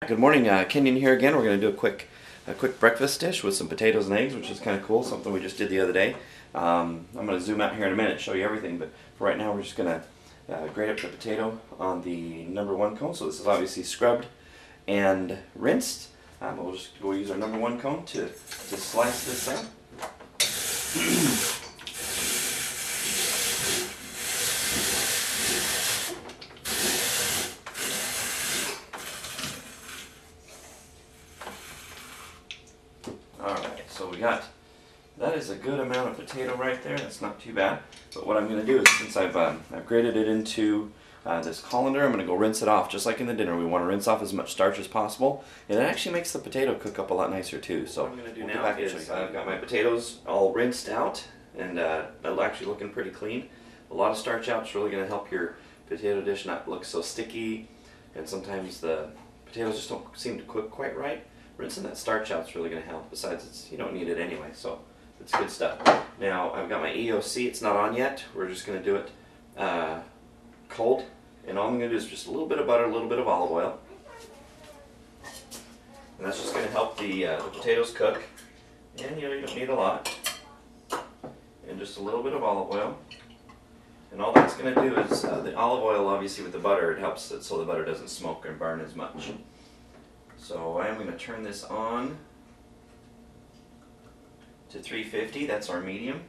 Good morning, Kenyon here again. We're going to do a quick breakfast dish with some potatoes and eggs, which is kind of cool, something we just did the other day. I'm going to zoom out here in a minute and show you everything, but for right now we're just going to grate up the potato on the #1 cone. So this is obviously scrubbed and rinsed. We'll just go use our #1 cone to slice this up. Alright, so that is a good amount of potato right there. That's not too bad. But what I'm going to do is, since I've grated it into this colander, I'm going to go rinse it off, just like in the dinner. We want to rinse off as much starch as possible, and it actually makes the potato cook up a lot nicer too. So what I'm going to do now is I've got my potatoes all rinsed out, and they're actually looking pretty clean. A lot of starch out is really going to help your potato dish not look so sticky, and sometimes the potatoes just don't seem to cook quite right. Rinsing that starch out is really going to help. Besides, you don't need it anyway, so it's good stuff. Now, I've got my EOC. It's not on yet. We're just going to do it cold. And all I'm going to do is just a little bit of butter, a little bit of olive oil. And that's just going to help the potatoes cook. And you don't need a lot. And just a little bit of olive oil. And all that's going to do is, the olive oil, obviously with the butter, it helps it so the butter doesn't smoke and burn as much. So I am going to turn this on to 350, that's our medium.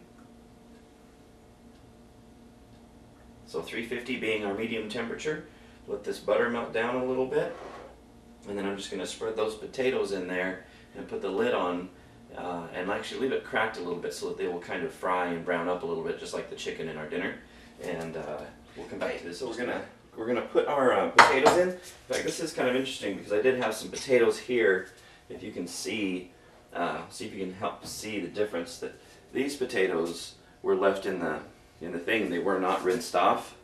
So 350 being our medium temperature. Let this butter melt down a little bit. And then I'm just going to spread those potatoes in there and put the lid on and actually leave it cracked a little bit so that they will kind of fry and brown up a little bit, just like the chicken in our dinner. And we'll come back to this. So we're gonna put our potatoes in. In fact, this is kind of interesting because I did have some potatoes here. If you can see if you can help see the difference, that these potatoes were left in the thing. They were not rinsed off.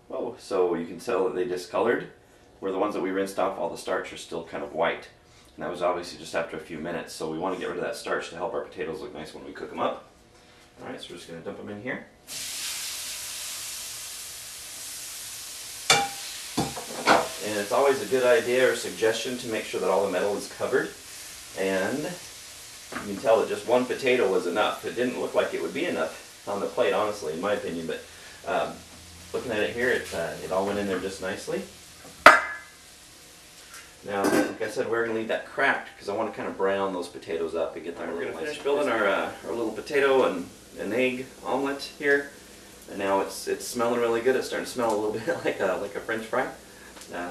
Oh, so you can tell that they discolored. Where the ones that we rinsed off, all the starch are still kind of white. And that was obviously just after a few minutes. So we want to get rid of that starch to help our potatoes look nice when we cook them up. All right, so we're just gonna dump them in here. And it's always a good idea or suggestion to make sure that all the metal is covered. And you can tell that just one potato was enough. It didn't look like it would be enough on the plate, honestly, in my opinion. But looking at it here, it all went in there just nicely. Now, like I said, we're going to leave that cracked because I want to kind of brown those potatoes up and get them. We're going to finish building our little potato and egg omelet here. And now it's smelling really good. It's starting to smell a little bit like a French fry.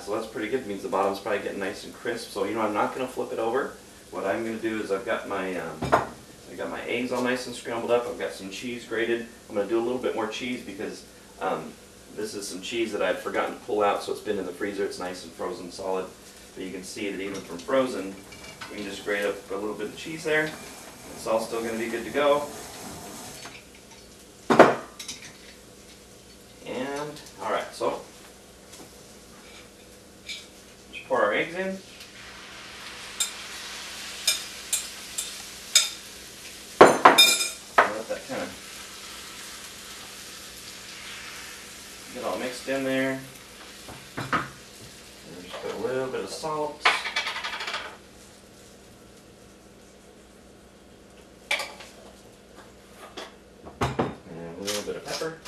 So that's pretty good. It means the bottom's probably getting nice and crisp. So I'm not going to flip it over. What I'm going to do is I've got my eggs all nice and scrambled up. I've got some cheese grated. I'm going to do a little bit more cheese because this is some cheese that I'd forgotten to pull out. So it's been in the freezer. It's nice and frozen solid. But you can see that even from frozen, we can just grate up a little bit of cheese there. It's all still going to be good to go. And alright, so pour our eggs in. Let that kind of get all mixed in there. And just put a little bit of salt. And a little bit of pepper.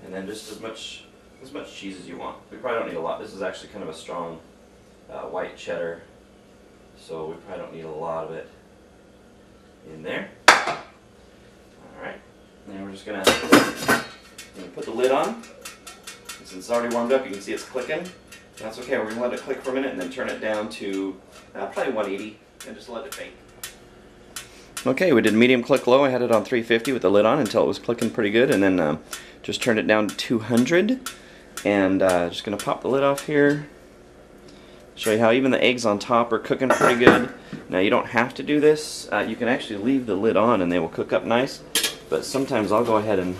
And then just as much cheese as you want. We probably don't need a lot. This is actually kind of a strong white cheddar, so we probably don't need a lot of it in there. Alright, and we're just going to put the lid on. And since it's already warmed up, you can see it's clicking. That's okay. We're going to let it click for a minute and then turn it down to probably 180 and just let it bake. Okay, we did medium click low. I had it on 350 with the lid on until it was clicking pretty good, and then just turned it down to 200. And just going to pop the lid off here. Show you how even the eggs on top are cooking pretty good. Now you don't have to do this. You can actually leave the lid on and they will cook up nice. But sometimes I'll go ahead and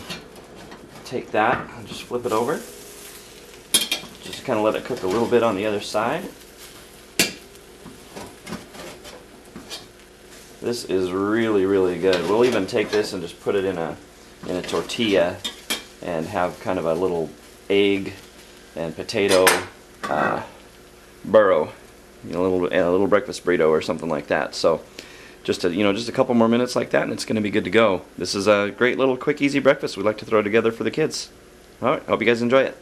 take that and just flip it over. Just kind of let it cook a little bit on the other side. This is really, really good. We'll even take this and just put it in a tortilla and have kind of a little egg and potato burrow, you know, a little breakfast burrito or something like that. So just a couple more minutes like that, and it's going to be good to go. This is a great little quick easy breakfast we'd like to throw together for the kids. All right, hope you guys enjoy it.